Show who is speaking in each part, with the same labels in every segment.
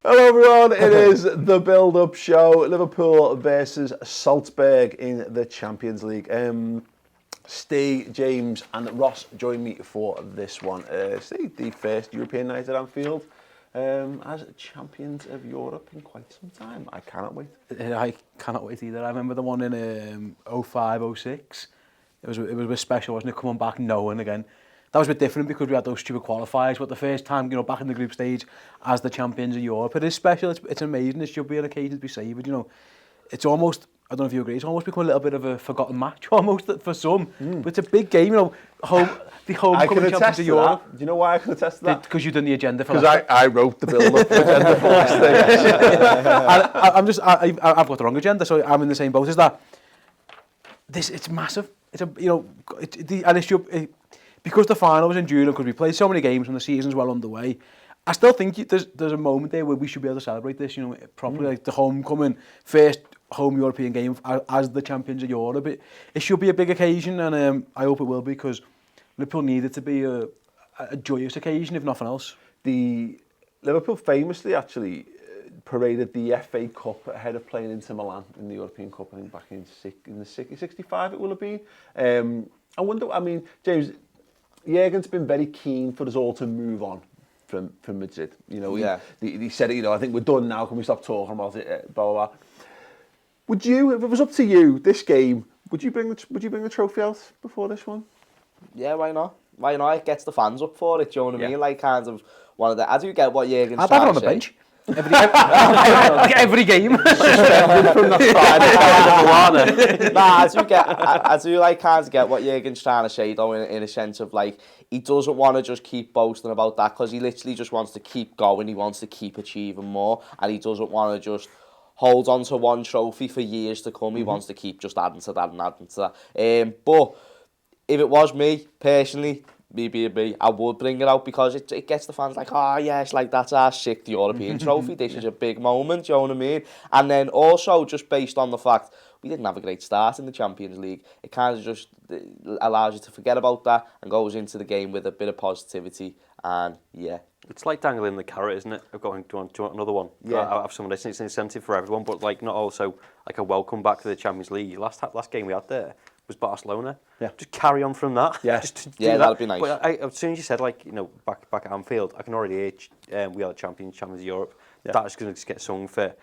Speaker 1: Hello everyone, it is the build-up show, Liverpool versus Salzburg in the Champions League. Steve, James and Ross join me for this one. Steve, the first European night at Anfield as champions of Europe in quite some time. I cannot wait.
Speaker 2: I cannot wait either. I remember the one in 05, 06. It was a bit special, wasn't it? Coming back knowing again. That was a bit different because we had those stupid qualifiers, but the first time, back in the group stage as the champions of Europe, it is special, it's amazing, it should be an occasion to be savoured, It's almost, I don't know if you agree, it's almost become a little bit of a forgotten match, almost, for some. But it's a big game, the homecoming champions of Europe.
Speaker 1: Do you know why I can attest to that?
Speaker 2: Because you've done the agenda for
Speaker 1: Leicester. Because I wrote the build-up agenda for Leicester.
Speaker 2: I've got the wrong agenda, so I'm in the same boat as that. It's massive. It's because the final was in June and because we played so many games and the season's well underway, I still think there's a moment there where we should be able to celebrate this, properly, like the homecoming, first home European game as the champions of Europe. It should be a big occasion, and I hope it will be, because Liverpool need it to be a joyous occasion, if nothing else.
Speaker 1: The Liverpool famously actually paraded the FA Cup ahead of playing Inter Milan in the European Cup, I think back in the 65 it will have been. I wonder, James, Jurgen's been very keen for us all to move on from Madrid. He said, I think we're done now, can we stop talking about it, blah, blah, blah. Would you, if it was up to you, this game, would you bring the trophy out before this one?
Speaker 3: Yeah, why not? Why not? It gets the fans up for it, do you know what I mean? Like, kind of, one of the... I do get what Jurgen's
Speaker 2: I'll
Speaker 3: trying
Speaker 2: have
Speaker 3: to
Speaker 2: it on the
Speaker 3: say.
Speaker 2: bench. Every game.
Speaker 1: Suspended from that
Speaker 3: I do like kind of get what Jurgen's trying to say though, in a sense of like, he doesn't want to just keep boasting about that, because he literally just wants to keep going, he wants to keep achieving more, and he doesn't want to just hold on to one trophy for years to come. He wants to keep just adding to that and adding to that. But if it was me personally, I would bring it out, because it gets the fans like, oh yes, like that's our sixth European trophy, this is a big moment, you know what I mean? And then also, just based on the fact we didn't have a great start in the Champions League, it kind of just allows you to forget about that and goes into the game with a bit of positivity, and yeah.
Speaker 4: It's like dangling the carrot, isn't it? Of going, do you want another one?
Speaker 1: Yeah.
Speaker 4: I have some of this, it's an incentive for everyone, but like not also like a welcome back to the Champions League. Last game we had there was Barcelona.
Speaker 1: Yeah.
Speaker 4: Just carry on from that.
Speaker 1: Yeah.
Speaker 3: That'd be nice.
Speaker 4: But as soon as you said, like, back at Anfield, I can already hear we are the champions of Europe. Yeah. That's going to get sung for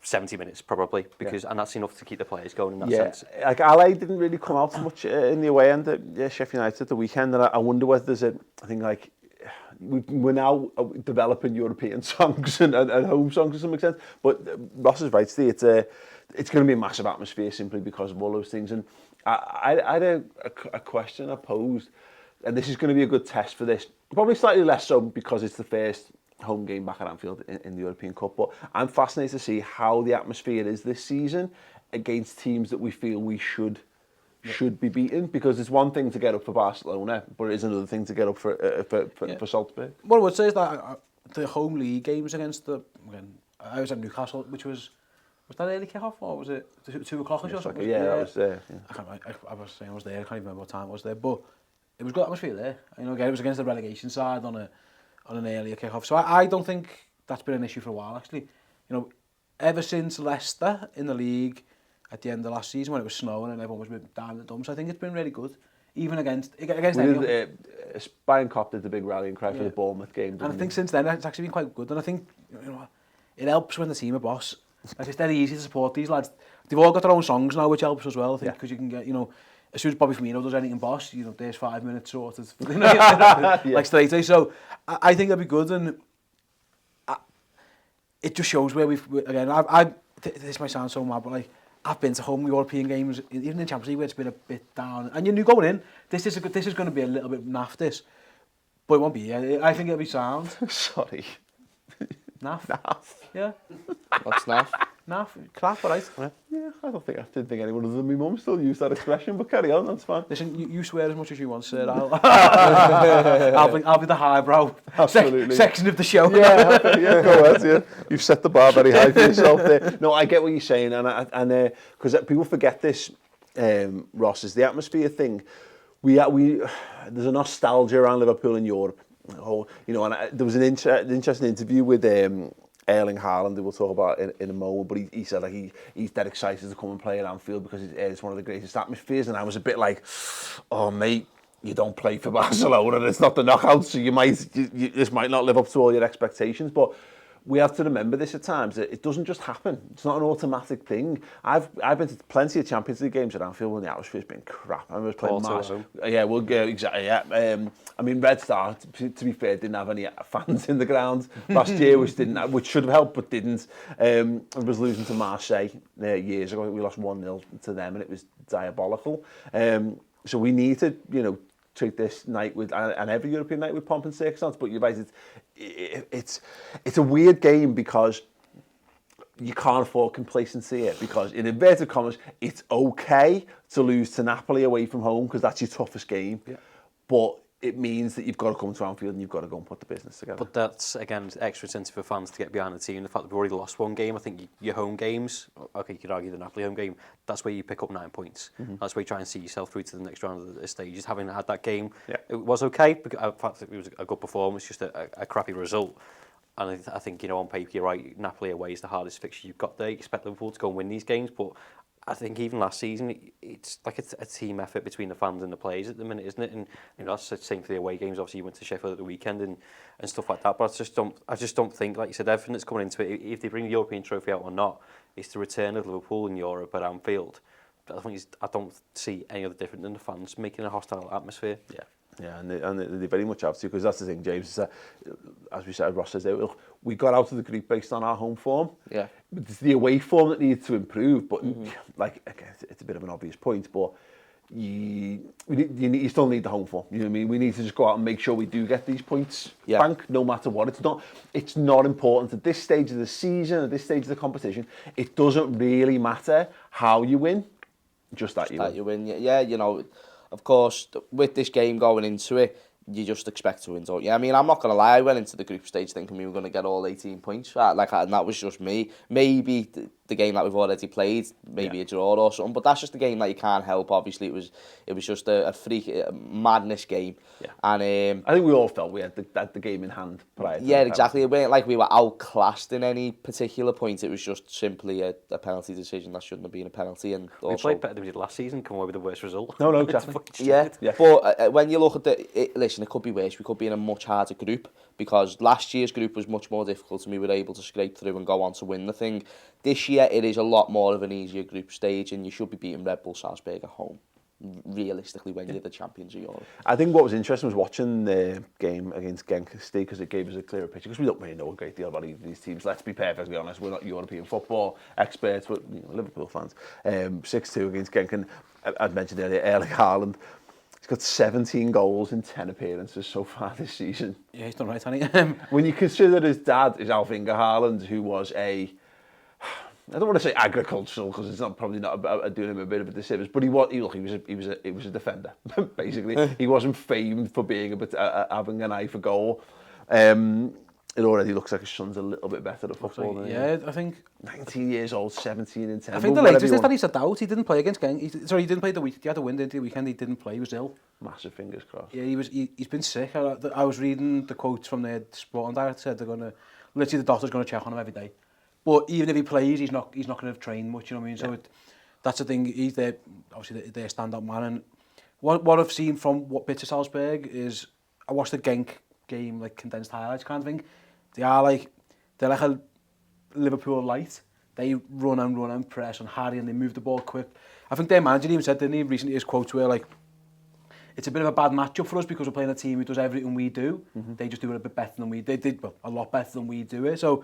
Speaker 4: 70 minutes probably, because and that's enough to keep the players going in that sense.
Speaker 1: Like LA didn't really come out much in the away end at Sheffield United at the weekend, and I wonder whether there's I think like we're now developing European songs and home songs to some extent. But Ross is right, Steve. It's going to be a massive atmosphere simply because of all those things. And I had a question I posed, and this is going to be a good test for this. Probably slightly less so because it's the first home game back at Anfield in the European Cup. But I'm fascinated to see how the atmosphere is this season against teams that we feel we should be beaten, because it's one thing to get up for Barcelona, but it is another thing to get up for Salzburg.
Speaker 2: What I would say is that the home league games against I was at Newcastle, which was that early kick-off, or was it 2 o'clock or something?
Speaker 1: Yeah, that was there.
Speaker 2: I was saying I was there, I can't even remember what time it was there, but it was good atmosphere there. Again, it was against the relegation side on an earlier kick-off, so I don't think that's been an issue for a while, actually. Ever since Leicester in the league at the end of last season when it was snowing and everyone was down in the dumps, I think it's been really good, even against anyone.
Speaker 1: Bayern Cop did the big rallying cry for the Bournemouth game,
Speaker 2: and I think since then it's actually been quite good, and I think it helps when the team are boss. Like, it's very easy to support these lads. They've all got their own songs now, which helps as well, I think, because you can get, as soon as Bobby Firmino does anything boss, there's 5 minutes sorted, like straight away. So I think that'd be good, and it just shows where this might sound so mad, but like, I've been to home European games, even in Champions League, where it's been a bit down, and you knew going in, this is going to be a little bit naff, this, but it won't be. I think it'll be sound.
Speaker 1: Sorry.
Speaker 2: Naff.
Speaker 1: Naff.
Speaker 2: Yeah.
Speaker 3: What's naff?
Speaker 2: Naff. Crap, all right.
Speaker 1: Yeah, I didn't think anyone other than my mum still used that expression, but carry on, that's fine.
Speaker 2: Listen, you swear as much as you want, sir. I'll be the highbrow section of the show.
Speaker 1: Yeah, go ahead. Yeah. You've set the bar very high for yourself there. No, I get what you're saying, and because people forget this, Ross, is the atmosphere thing. There's a nostalgia around Liverpool in Europe. And there was an interesting interview with Erling Haaland, who we'll talk about in a moment, but he said like he's dead excited to come and play at Anfield because it's one of the greatest atmospheres, and I was a bit like, oh mate, you don't play for Barcelona, it's not the knockout, so this might not live up to all your expectations, but we have to remember this at times. It doesn't just happen. It's not an automatic thing. I've been to plenty of Champions League games at Anfield when the atmosphere's been crap. I was playing Mars. Yeah, well, yeah, exactly. Yeah. I mean, Red Star, to be fair, didn't have any fans in the ground last year, which should have helped, but didn't. I was losing to Marseille years ago. We lost 1-0 to them, and it was diabolical. So we need to, treat this night with, and every European night with pomp and circumstance, but you're right, it's a weird game because you can't afford complacency here, because in inverted commas, it's okay to lose to Napoli away from home because that's your toughest game, but it means that you've got to come to Anfield and you've got to go and put the business together.
Speaker 4: But that's, again, extra incentive for fans to get behind the team. The fact that we've already lost one game, I think your home games, okay, you could argue the Napoli home game, that's where you pick up 9 points. That's where you try and see yourself through to the next round of the stages. Having had that game, it was okay. In fact, it was a good performance, just a crappy result. And I think, on paper, you're right, Napoli away is the hardest fixture you've got there. You expect Liverpool to go and win these games, but I think even last season, it's like a team effort between the fans and the players at the minute, isn't it? And that's the same for the away games. Obviously, you went to Sheffield at the weekend and stuff like that. But I just don't think, like you said, everything that's coming into it, if they bring the European trophy out or not, is the return of Liverpool in Europe at Anfield. I don't see any other different than the fans making a hostile atmosphere.
Speaker 1: Yeah, and they very much have to, because that's the thing, James, is as we said, Ross says, we got out of the group based on our home form. Yeah. It's the away form that needs to improve, but like, again, it's a bit of an obvious point, but you still need the home form. You know what I mean? We need to just go out and make sure we do get these points bank, no matter what. It's not important at this stage of the season, at this stage of the competition. It doesn't really matter how you win, just that you win.
Speaker 3: Yeah, of course, with this game going into it, you just expect to win, don't you? I mean, I'm not going to lie, I went into the group stage thinking we were going to get all 18 points. And that was just me. Maybe the game that we've already played, maybe a draw or something, but that's just a game that you can't help. Obviously, it was just a freak, madness game. Yeah. And
Speaker 1: I think we all felt we had the game in hand prior to
Speaker 3: exactly. It wasn't like we were outclassed in any particular point. It was just simply a penalty decision that shouldn't have been a penalty. And
Speaker 4: we played better than we did last season, come away with the worst result.
Speaker 1: No, exactly.
Speaker 3: Yeah, but when you look at listen, it could be worse. We could be in a much harder group, because last year's group was much more difficult and we were able to scrape through and go on to win the thing. This year it is a lot more of an easier group stage, and you should be beating Red Bull Salzburg at home, realistically, when you're the champions of Europe.
Speaker 1: I think what was interesting was watching the game against Genk, because it gave us a clearer picture, because we don't really know a great deal about either of these teams. Let's be perfectly honest, we're not European football experts, but Liverpool fans. 6-2 against Genk, and I'd mentioned earlier, Erling Haaland, he's got 17 goals in 10 appearances so far this season.
Speaker 2: Yeah, he's done right, hasn't he?
Speaker 1: When you consider his dad is Alf-Inge Haaland, who was I don't want to say agricultural, because it's probably not about doing him a bit of a disservice, but he was a defender, basically. He wasn't famed for being having an eye for goal. It already looks like his son's a little bit better at football than him.
Speaker 2: I think
Speaker 1: 19 years old, 17 and 10.
Speaker 2: I think the latest is that he's out. He didn't play against Genk. He didn't play the week. He had a win, didn't he? The weekend he didn't play. He was ill.
Speaker 1: Massive fingers crossed.
Speaker 2: Yeah, he's been sick. I was reading the quotes from the sporting director, said literally the doctor's going to check on him every day. But even if he plays, he's not going to have trained much, you know what I mean? So that's the thing. He's obviously their standout man. And what I've seen from what bits of Salzburg is, I watched the Genk game, like condensed highlights kind of thing. They're like a Liverpool light. They run and press and hardy, and they move the ball quick. I think their manager even said, didn't he, recently, his quotes were like, it's a bit of a bad matchup for us because we're playing a team who does everything we do. They just do it a bit better than we did, a lot better than we do it. So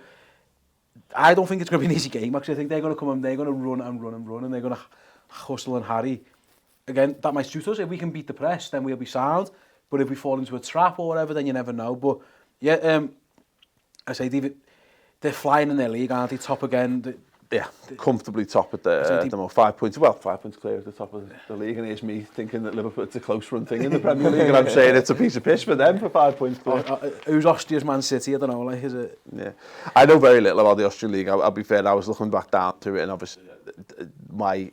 Speaker 2: I don't think it's going to be an easy game. Actually, I think they're going to come and they're going to run, and they're going to hustle and harry. Again, that might suit us. If we can beat the press, then we'll be sound. But if we fall into a trap or whatever, then you never know. But yeah, I say they're flying in their league, aren't they? Top again.
Speaker 1: Comfortably top at the 5 points. Well, 5 points clear at the top of the league, and here's me thinking that Liverpool, it's a close run thing in the Premier League, and I'm saying it's a piece of piss for them for 5 points.
Speaker 2: Who's Austria's Man City? I don't know. Like, is it?
Speaker 1: Yeah, I know very little about the Austrian league. I'll be fair. I was looking back down to it, and obviously my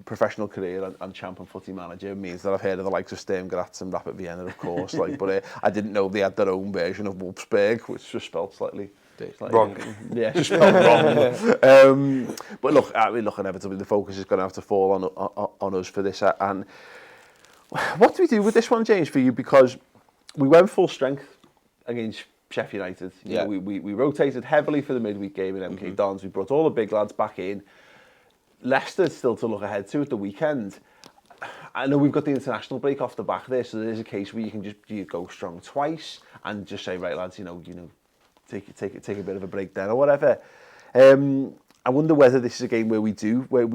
Speaker 1: professional career and champion footy manager means that I've heard of the likes of Sturm Graz and Rapid Vienna, of course. But I didn't know they had their own version of Wolfsburg, which was spelled slightly
Speaker 4: Wrong.
Speaker 1: Yeah, just wrong. But look, inevitably the focus is going to have to fall on us for this. And what do we do with this one, James, for you? Because we went full strength against Sheffield United. You know, we rotated heavily for the midweek game in MK Dons. We brought all the big lads back in. Leicester still to look ahead to at the weekend. I know we've got the international break off the back there, so there's a case where you go strong twice and just say, right, lads, take a bit of a break then or whatever. I wonder whether this is a game where we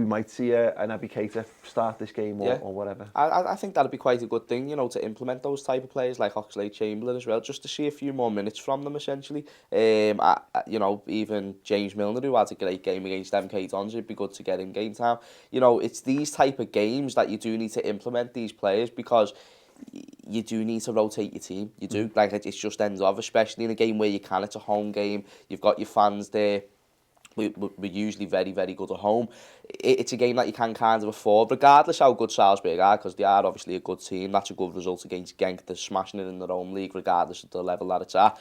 Speaker 1: might see an RB Keita start this game or whatever.
Speaker 3: I think that'd be quite a good thing, to implement those type of players like Oxlade-Chamberlain as well, just to see a few more minutes from them essentially. Even James Milner, who had a great game against MK Dons, it'd be good to get in game time. It's these type of games that you do need to implement these players, because you do need to rotate your team. You do. It's just ends of, especially in a game where you can. It's a home game. You've got your fans there. We're usually very, very good at home. It's a game that you can kind of afford, regardless how good Salzburg are, because they are obviously a good team. That's a good result against Genk. They're smashing it in their own league, regardless of the level that it's at.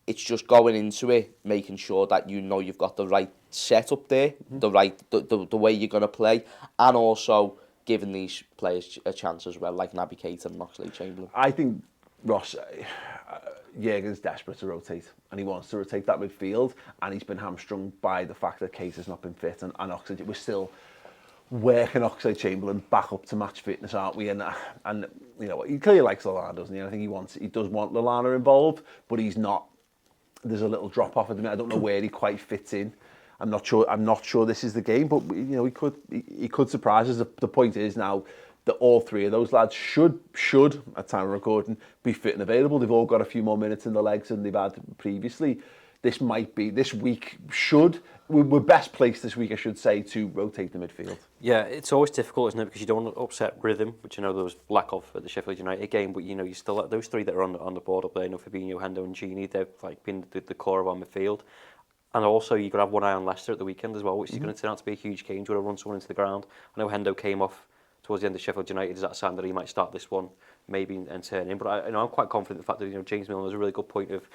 Speaker 3: It's just going into it, making sure that you've got the right setup there, the way you're going to play, and also giving these players a chance as well, like RB Keita and Oxlade-Chamberlain.
Speaker 1: I think, Ross, Jürgen's desperate to rotate, and he wants to rotate that midfield, and he's been hamstrung by the fact that Keita's not been fit, and Oxlade, we're still working Oxlade-Chamberlain back up to match fitness, aren't we? And he clearly likes Lallana, doesn't he? I think he does want Lallana involved, but he's not. There's a little drop off at the minute. I don't know where he quite fits in. I'm not sure this is the game, but he could surprise us. The point is now that all three of those lads should at time of recording be fit and available. They've all got a few more minutes in the legs than they've had previously. This week we're best placed this week, I should say, to rotate the midfield.
Speaker 4: Yeah, it's always difficult, isn't it? Because you don't want to upset rhythm, which there was lack of at the Sheffield United game. But you still those three that are on the board up there, Fabinho, Hendo, and Gini. They've been the core of our midfield. And also, you've got to have one eye on Leicester at the weekend as well, which is going to turn out to be a huge game. Do you want to run someone into the ground? I know Hendo came off towards the end of Sheffield United. Is that a sign that he might start this one, maybe, and turn in? But I'm quite confident in the fact that James Milner has a really good point of,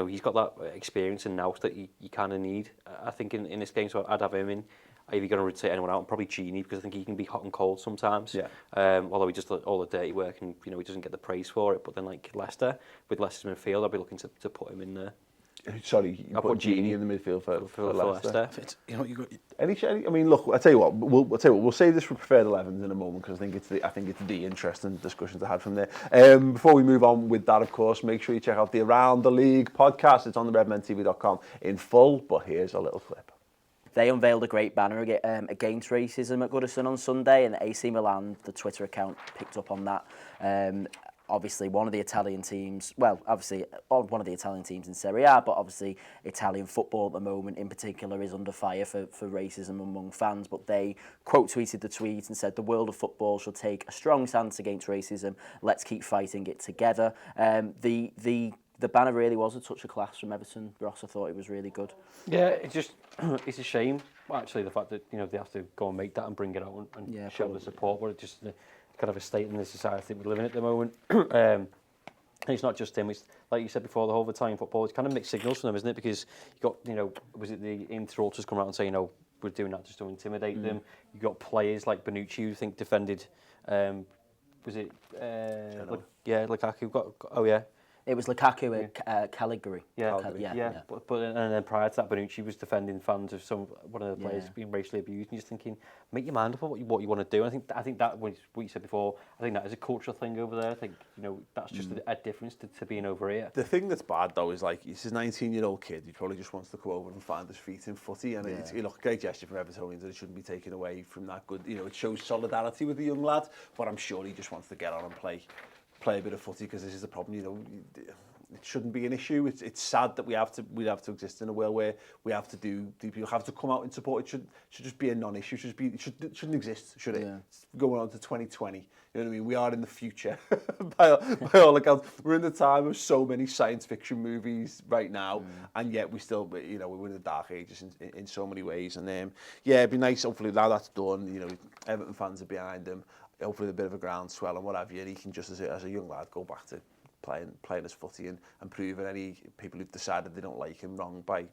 Speaker 4: he's got that experience and nous that you kind of need. I think in this game, so I'd have him in. If you're going to rotate anyone out, and probably Gini, because I think he can be hot and cold sometimes. Yeah. Although he just all the dirty work and he doesn't get the praise for it. But then like Leicester, with Leicester's midfield, I'd be looking to put him in there.
Speaker 1: Sorry, you put Gini in the midfield for Leicester.
Speaker 2: You got
Speaker 1: I mean, look, I tell you what, we'll save this for preferred 11s in a moment, because I think it's the interesting discussion to have from there. Before we move on with that, of course, make sure you check out the Around the League podcast. It's on the redmentv.com in full, but here's a little clip.
Speaker 5: They unveiled a great banner against racism at Goodison on Sunday, and AC Milan, the Twitter account, picked up on that. Obviously, one of the Italian teams in Serie A, but obviously Italian football at the moment in particular is under fire for racism among fans. But they quote tweeted the tweet and said, "The world of football should take a strong stance against racism. Let's keep fighting it together." The banner really was a touch of class from Everton. Ross, I thought it was really good.
Speaker 4: Yeah, it's a shame actually the fact that they have to go and make that and bring it out and show the support, but it's just kind of a state in the society we live in at the moment. And it's not just him. It's like you said before, the whole of Italian football. It's kind of mixed signals from them, isn't it? Because you got was it the Inter-Ultras come out and say we're doing that just to intimidate them. You got players like Bonucci who think defended. Was it? Lukaku.
Speaker 5: It was Lukaku and Caligari.
Speaker 4: Yeah. But and then prior to that, Bonucci was defending fans of one of the players being racially abused, and you're just thinking, make your mind up on what you want to do. And I think that what you said before. I think that is a cultural thing over there. I think that's just a difference to being over here.
Speaker 1: The thing that's bad though is he's a 19-year-old kid. He probably just wants to come over and find his feet in footy, and it's a great gesture from Evertonians, and it shouldn't be taken away from that good. It shows solidarity with the young lad, but I'm sure he just wants to get on and play a bit of footy, because this is the problem. It shouldn't be an issue. It's sad that we have to exist in a world where we have to people have to come out and support. It should just be a non-issue. It shouldn't exist, should it? Yeah. It's going on to 2020. You know what I mean? We are in the future. by all accounts, we're in the time of so many science fiction movies right now, and yet we still, we're in the dark ages in so many ways. And it'd be nice. Hopefully now that's done. Everton fans are behind him. Hopefully a bit of a groundswell and what have you, and he can just as a young lad go back to playing his footy and proving any people who've decided they don't like him wrong by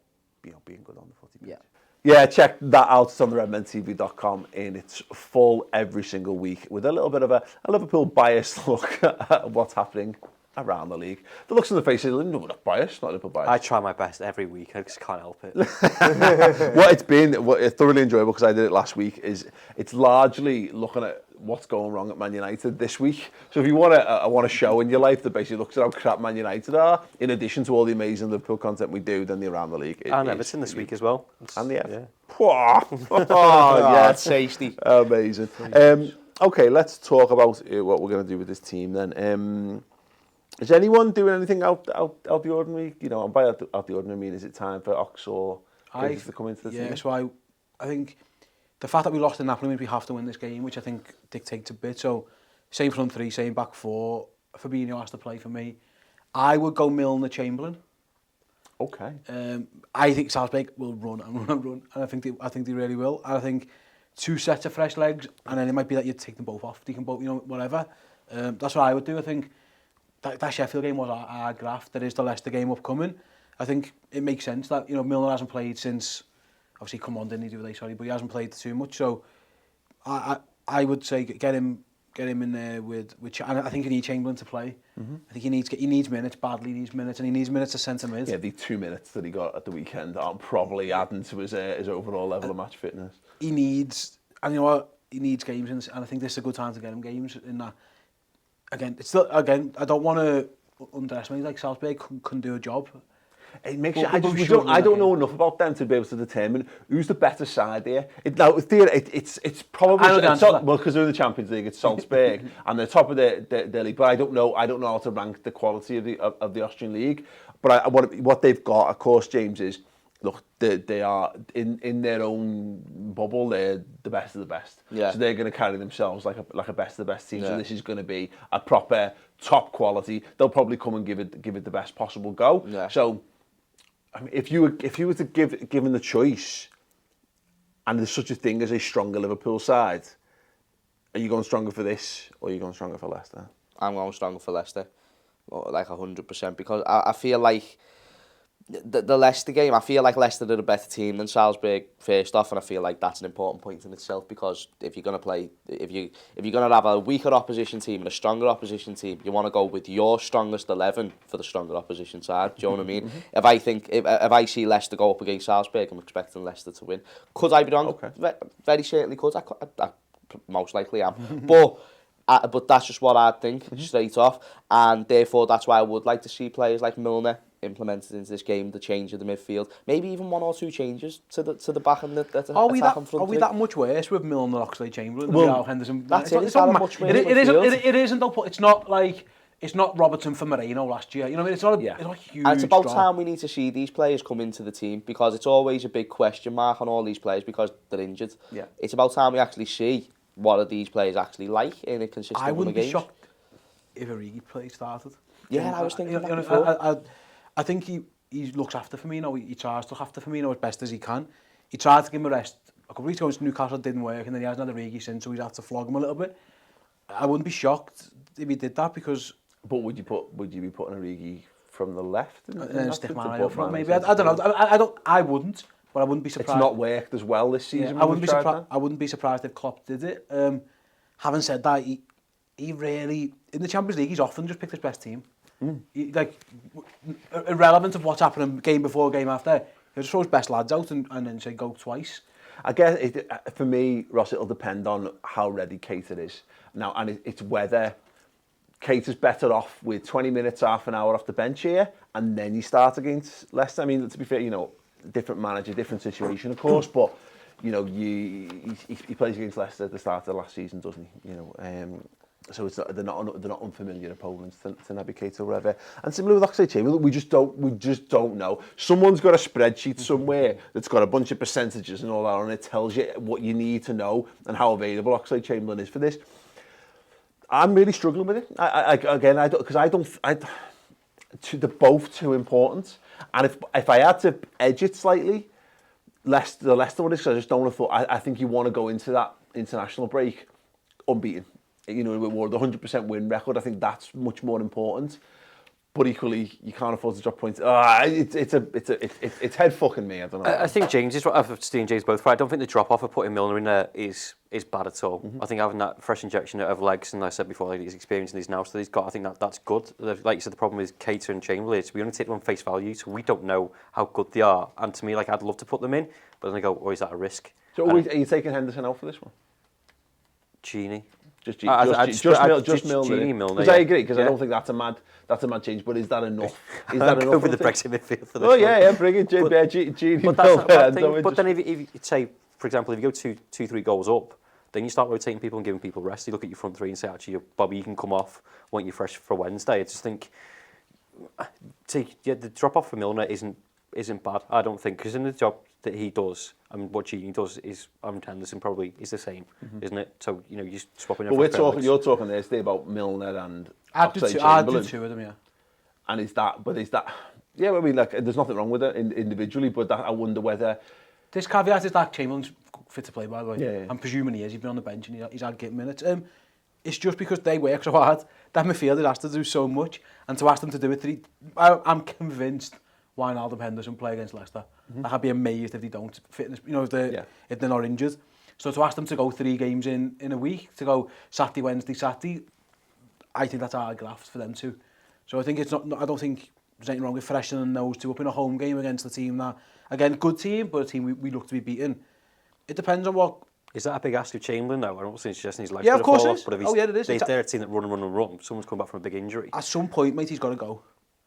Speaker 1: being good on the footy pitch. Yeah, check that out. It's on the redmentv.com in its full every single week with a little bit of a Liverpool biased look at what's happening around the league. The looks on the faces, not biased, not Liverpool biased.
Speaker 4: I try my best every week. I just can't help it.
Speaker 1: What it's thoroughly enjoyable, because I did it last week, is it's largely looking at what's going wrong at Man United this week. So if you want a show in your life that basically looks at how crap Man United are, in addition to all the amazing Liverpool content we do, then the Around the League.
Speaker 4: And Everton this week as well.
Speaker 1: And the F.
Speaker 4: Yeah.
Speaker 1: Oh,
Speaker 3: Yeah, it's tasty.
Speaker 1: Amazing. Okay, let's talk about what we're going to do with this team then. Is anyone doing anything out the ordinary? You know, and by out the ordinary, I mean, is it time for Ox or Gates to come into the team?
Speaker 2: Yeah, so I think the fact that we lost in Napoli means we have to win this game, which I think dictates a bit. So, same front three, same back four. Fabinho has to play for me. I would go Milner, Chamberlain.
Speaker 1: Okay.
Speaker 2: I think Salzburg will run and run, and I think they really will. And I think 2 sets of fresh legs, and then it might be that you take them both off. They can both, whatever. That's what I would do. I think that Sheffield game was our graft. There is the Leicester game upcoming. I think it makes sense that Milner hasn't played since, obviously come on, didn't he, but he hasn't played too much. So I would say get him in there with and I think you need Chamberlain to play. I think he needs minutes badly. He needs minutes, and he needs minutes to centre mid.
Speaker 1: Yeah, the 2 minutes that he got at the weekend aren't probably adding to his overall level of match fitness.
Speaker 2: He needs, and you know what, he needs games, and I think this is a good time to get him games. In that, again, I don't want to underestimate, like Salzburg can do a job.
Speaker 1: It makes I don't know enough about them to be able to determine who's the better side here. It's probably because they're in the Champions League. It's Salzburg and they're top of their league. But I don't know how to rank the quality of the Austrian league. But what they've got, of course, James, is look, they are in their own bubble. They're the best of the best.
Speaker 3: Yeah.
Speaker 1: So they're going to carry themselves like a best of the best team. Yeah. So this is going to be a proper top quality. They'll probably come and give it the best possible go.
Speaker 3: Yeah.
Speaker 1: So. I mean, if you were to given the choice, and there's such a thing as a stronger Liverpool side, are you going stronger for this, or are you going stronger for Leicester?
Speaker 3: I'm going stronger for Leicester, like 100%, because I feel like the Leicester game, I feel like Leicester did a better team than Salzburg first off, and I feel like that's an important point in itself, because if you're going to play, if you're going to have a weaker opposition team and a stronger opposition team, you want to go with your strongest 11 for the stronger opposition side. Do you know what I mean? If I see Leicester go up against Salzburg, I'm expecting Leicester to win. Could I be wrong? Okay. Very certainly could. I most likely am. But that's just what I think straight off, and therefore that's why I would like to see players like Milner implemented into this game, the change of the midfield, maybe even 1 or 2 changes to the back and the attack and front.
Speaker 2: Are we that much worse with Milner, Oxlade, Chamberlain,
Speaker 1: well,
Speaker 2: Henderson?
Speaker 3: That's it. It's not much worse.
Speaker 2: It isn't though. It's not like it's not Robertson for Moreno last year. You know what I mean? It's not a huge.
Speaker 3: And it's about time we need to see these players come into the team, because it's always a big question mark on all these players because they're injured. Yeah. It's about time we actually see what are these players actually like in a consistent game.
Speaker 2: I wouldn't be shocked if Origi play started.
Speaker 3: Yeah, I was thinking that before.
Speaker 2: I think he looks after Firmino. He tries to look after Firmino as best as he can. He tried to give him a rest a couple of weeks ago to Newcastle, didn't work, and then he hasn't had Origi since, so he's had to flog him a little bit. I wouldn't be shocked if he did that, because.
Speaker 1: But would you be putting Origi from the left?
Speaker 2: And then stick man up front, maybe. I don't know. I wouldn't, but I wouldn't be surprised.
Speaker 1: It's not worked as well this season.
Speaker 2: Yeah, I wouldn't be surprised if Klopp did it. Having said that, he really in the Champions League, he's often just picked his best team. Irrelevant of what's happening game before, game after, he'll just throw his best lads out and then say go twice.
Speaker 1: I guess for me, Ross, it'll depend on how ready Keita is now, and it's whether Keita's better off with 20 minutes, half an hour off the bench here, and then you start against Leicester. I mean, to be fair, different manager, different situation, of course, but he plays against Leicester at the start of last season, doesn't he? So they're not unfamiliar opponents to Naby Keita or whatever. And similarly with Oxlade Chamberlain, we just don't know. Someone's got a spreadsheet somewhere that's got a bunch of percentages and all that on it. Tells you what you need to know and how available Oxlade Chamberlain is for this. I'm really struggling with it. They're both too important. And if I had to edge it slightly, the Leicester one is, because I just don't want to thought. I think you want to go into that international break unbeaten. With the 100% win record, I think that's much more important. but equally you can't afford to drop points. It's head fucking me. I don't know.
Speaker 4: I think James is what I've seen James both. I don't think the drop off of putting Milner in there is bad at all. I think having that fresh injection of legs, and like I said before, like his experience and his nous that he's got, I think that's good. Like you said, the problem with Keita and Chamberlain is we only take them on face value, so we don't know how good they are. And to me, like I'd love to put them in, but then I go, oh, is that a risk?
Speaker 1: So are you taking Henderson out for this one?
Speaker 4: Genie.
Speaker 1: Just Milner.
Speaker 4: Genie, Milner.
Speaker 1: Because I agree, because I don't think that's a mad change. But is that enough? Is that enough?
Speaker 4: Go with the Brexit midfield for this.
Speaker 1: Oh yeah, bring it, Genie.
Speaker 4: But that's not a bad thing. But then if you say, for example, if you go 2-3 goals up, then you start rotating people and giving people rest. You look at your front three and say, actually, Bobby, you can come off. Want you fresh for Wednesday? I just think the drop off for Milner isn't bad. I don't think, because in the job that he does, and what Genie does is, Henderson probably is the same, isn't it? So you're swapping.
Speaker 1: But you're talking there today about Milner and
Speaker 2: I'd do two of them, yeah.
Speaker 1: And is that? Yeah, I mean, like, there's nothing wrong with it individually, but I wonder whether.
Speaker 2: This caveat is that Chamberlain's fit to play, by the way.
Speaker 1: Yeah.
Speaker 2: I'm presuming he is. He's been on the bench and he's had game minutes. It's just because they work so hard that midfielder has to do so much, and to ask them to do it, I'm convinced Wijnaldum, Henderson play against Leicester. I'd be amazed if they don't. Fitness, if they're not injured. So to ask them to go 3 games in a week, to go Saturday, Wednesday, Saturday, I think that's hard graft for them too. So I think it's not. I don't think there's anything wrong with freshening those two up in a home game against a team that, again, good team, but a team we look to be beaten. It depends on what.
Speaker 4: Is that a big ask of Chamberlain now? I don't think suggesting he's like
Speaker 2: of course it is.
Speaker 4: But if
Speaker 2: it is.
Speaker 4: They're a team that run. Someone's come back from a big injury.
Speaker 2: At some point, mate, he's got to go.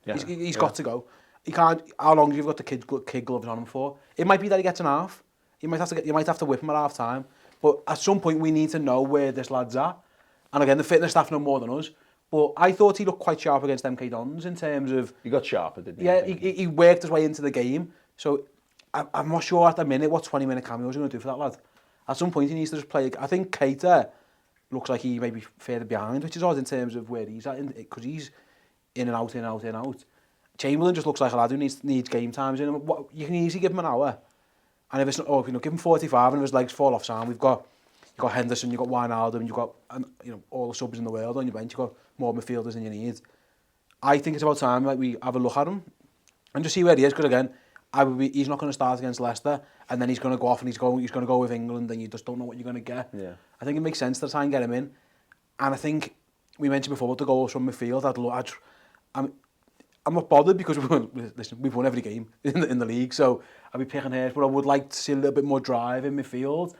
Speaker 1: Yeah.
Speaker 2: He's got to go. He can't. How long have you got the kid gloves on him for? It might be that he gets an half. You might have to whip him at half time. But at some point, we need to know where this lad's at. And again, the fitness staff know more than us. But I thought he looked quite sharp against MK Dons in terms of.
Speaker 1: He got sharper, didn't he?
Speaker 2: Yeah, he worked his way into the game. So I'm not sure at the minute what 20-minute cameos are going to do for that lad. At some point, he needs to just play. I think Keita looks like he may be further behind, which is odd in terms of where he's at, because he's in and out, in and out, in and out. Chamberlain just looks like a lad who needs game times in him. You can easily give him an hour, and if it's not, give him 45, and if his legs fall off sound, you've got Henderson, you've got Wijnaldum, you've got all the subs in the world on your bench. You've got more midfielders than you need. I think it's about time we have a look at him and just see where he is. Because again, he's not going to start against Leicester, and then he's going to go off and he's going to go with England, and you just don't know what you're going to get.
Speaker 1: Yeah.
Speaker 2: I think it makes sense to try and get him in, and I think we mentioned before about the goals from midfield. I'm not bothered because we've won every game in the league, so I'll be picking hairs, but I would like to see a little bit more drive in midfield.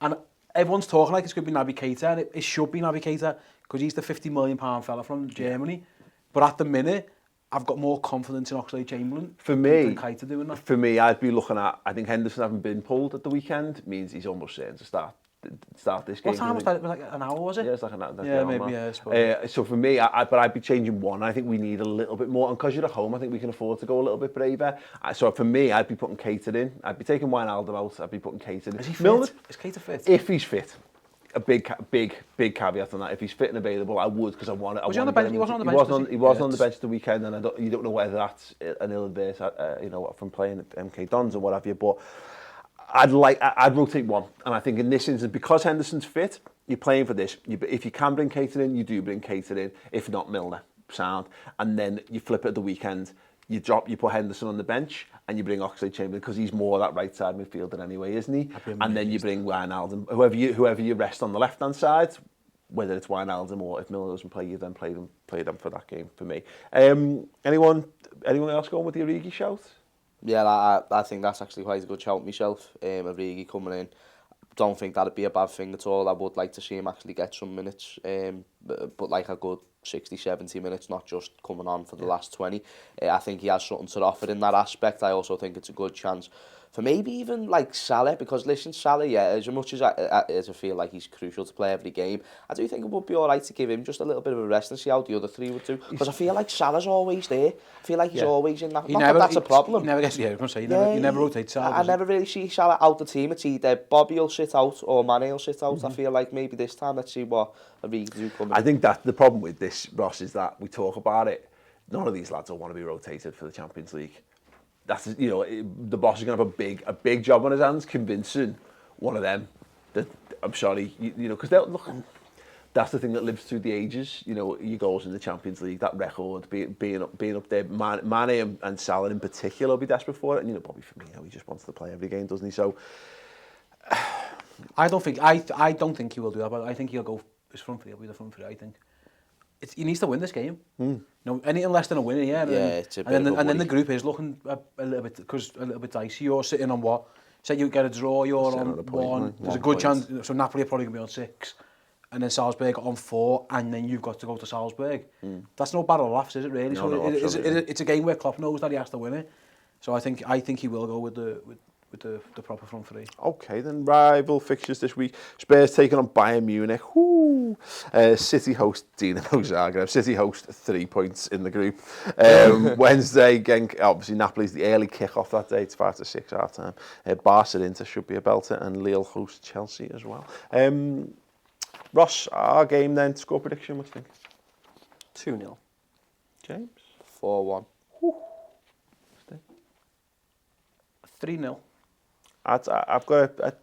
Speaker 2: And everyone's talking like it's going to be Naby Keita, and it should be Naby Keita because he's the £50 million fella from Germany. But at the minute, I've got more confidence in Oxlade-Chamberlain than Keita doing that.
Speaker 1: For me, I'd be looking at, I think Henderson having been pulled at the weekend means he's almost certain to start this game.
Speaker 2: What time was that? It was like an hour, was it?
Speaker 1: Yeah, it's like an hour.
Speaker 2: Yeah, maybe, yeah, I suppose.
Speaker 1: So for me, I'd be changing one. I think we need a little bit more. And because you're at home, I think we can afford to go a little bit braver. So for me, I'd be putting Keita in. I'd be taking Wijnaldum out. I'd be putting Keita in.
Speaker 2: Is he fit? Is Keita fit?
Speaker 1: If he's fit. A big caveat on that. If he's fit and available, I would, because I want it.
Speaker 2: Was he on the bench? He wasn't on the bench.
Speaker 1: He wasn't on the bench the weekend, and you don't know whether that's an ill adverse, from playing at MK Dons or what have you. But I'd rotate one, and I think in this instance, because Henderson's fit, you're playing for this. If you can bring Keita in, you do bring Keita in. If not, Milner, sound, and then you flip it at the weekend. You put Henderson on the bench, and you bring Oxlade-Chamberlain because he's more that right side midfielder anyway, isn't he? And then you bring Wijnaldum, whoever you rest on the left hand side, whether it's Wijnaldum or if Milner doesn't play, you then play them for that game for me. Anyone else going with the Origi shout?
Speaker 3: Yeah, I think that's actually quite a good shout myself. Origi coming in. Don't think that'd be a bad thing at all. I would like to see him actually get some minutes, but like a good 60, 70 minutes, not just coming on for the last 20. I think he has something to offer in that aspect. I also think it's a good chance for maybe even like Salah, because listen, Salah, yeah, as much as I feel like he's crucial to play every game, I do think it would be alright to give him just a little bit of a rest and see how the other three would do, because I feel like Salah's always there. I feel like he's always in that. That's a problem.
Speaker 2: He never gets, you never rotate Salah.
Speaker 3: I never really see Salah out the team. It's either Bobby will sit out or Mane will sit out. I feel like maybe this time, let's see what Origi do come in.
Speaker 1: I think that the problem with this, Ross, is that we talk about it, none of these lads will want to be rotated for the Champions League. That's, the boss is going to have a big job on his hands convincing one of them that, I'm sorry, because they'll look, that's the thing that lives through the ages. You know, your goals in the Champions League, that record, being up there. Mane and Salah in particular will be desperate for it. And, you know, Bobby Firmino, he just wants to play every game, doesn't he? So,
Speaker 2: I don't think he will do that, but I think he'll go his front three. He'll be the front three, I think. He needs to win this game. No, anything less than a win, yeah.
Speaker 3: It's a bit
Speaker 2: and
Speaker 3: of a
Speaker 2: then the
Speaker 3: worry.
Speaker 2: group is looking a little bit dicey. You're sitting on what? Say you get a draw, you're
Speaker 1: Sitting
Speaker 2: on
Speaker 1: on a point,
Speaker 2: one.
Speaker 1: right?
Speaker 2: There's a
Speaker 1: 1
Speaker 2: good
Speaker 1: point.
Speaker 2: chance. So Napoli are probably going to be on 6. And then Salzburg on 4, and then you've got to go to Salzburg. That's no battle of laughs, is it really?
Speaker 1: No, no,
Speaker 2: It's a game where Klopp knows that he has to win it. So I think he will go with the proper front three.
Speaker 1: okay, then rival fixtures this week. Spurs taking on Bayern Munich. Woo! City host Dinamo Zagreb. City host 3 points in the group. Wednesday, again, obviously Napoli's the early kick-off that day. It's 5 to 6 half time. Barca Inter should be a belter, and Lille host Chelsea as well. Ross, our game then, score prediction, what do you think?
Speaker 4: 2-0.
Speaker 1: James?
Speaker 3: 4-1.
Speaker 2: 3-0.
Speaker 1: I've got a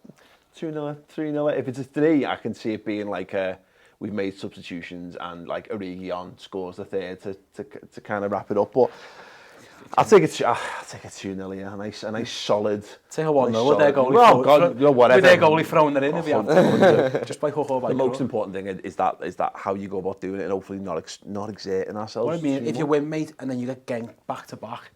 Speaker 1: 2-0, 3-0. If it's a 3, I can see it being like we've made substitutions and like Origi on scores the third to kind of wrap it up. But I'll take it 2-0, yeah. A nice solid.
Speaker 2: Take a 1-0 with their goalie.
Speaker 1: Well, God, you know, whatever.
Speaker 2: With their goalie throwing it in if you have just by hook or by
Speaker 1: The
Speaker 2: crook.
Speaker 1: most important thing is that how you go about doing it, and hopefully not exerting ourselves.
Speaker 2: What I mean,
Speaker 1: too
Speaker 2: if you
Speaker 1: much.
Speaker 2: win, mate, and then you get ganked back to back,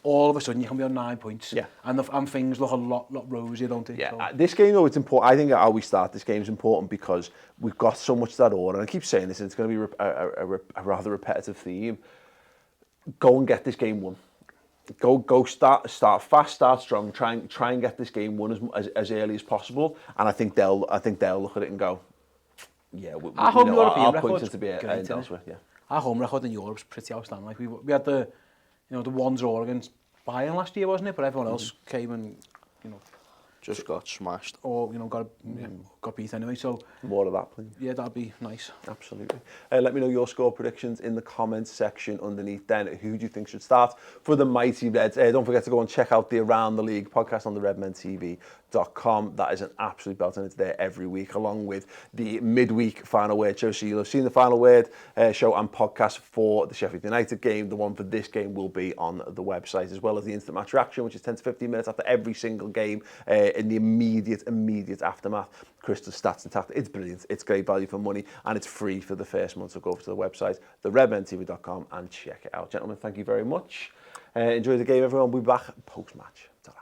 Speaker 2: all of a sudden you can be on 9 points.
Speaker 1: Yeah.
Speaker 2: And things look a lot rosier, don't they?
Speaker 1: Yeah,
Speaker 2: So,
Speaker 1: this game though, it's important. I think how we start this game is important because we've got so much of that order. And I keep saying this, and it's going to be a rather repetitive theme. Go and get this game won. Go start fast, start strong. Try and get this game won as early as possible. And I think they'll look at it and go, yeah,
Speaker 2: Our home European
Speaker 1: our
Speaker 2: record's
Speaker 1: points to be
Speaker 2: great, isn't it?
Speaker 1: elsewhere. Yeah.
Speaker 2: our home record in Europe's pretty outstanding. Like we had the one draw against Bayern last year, wasn't it? But everyone else came and
Speaker 3: Just got smashed.
Speaker 2: or got beat anyway. So
Speaker 1: More of that, please.
Speaker 2: yeah, that'd be nice.
Speaker 1: Absolutely. Let me know your score predictions in the comments section underneath then. Who do you think should start for the mighty Reds? Don't forget to go and check out the Around the League podcast on the redmentv.com. That is an absolute belt, and it's there every week, along with the midweek Final Word show. So you'll have seen the Final Word show and podcast for the Sheffield United game. The one for this game will be on the website, as well as the instant match reaction, which is 10 to 15 minutes after every single game in the immediate aftermath. Crystal stats and tactics. It's brilliant. It's great value for money, and it's free for the first month. So go over to the website, theredmentv.com, and check it out. Gentlemen, thank you very much. Enjoy the game, everyone. We'll be back post-match. Ta-ra.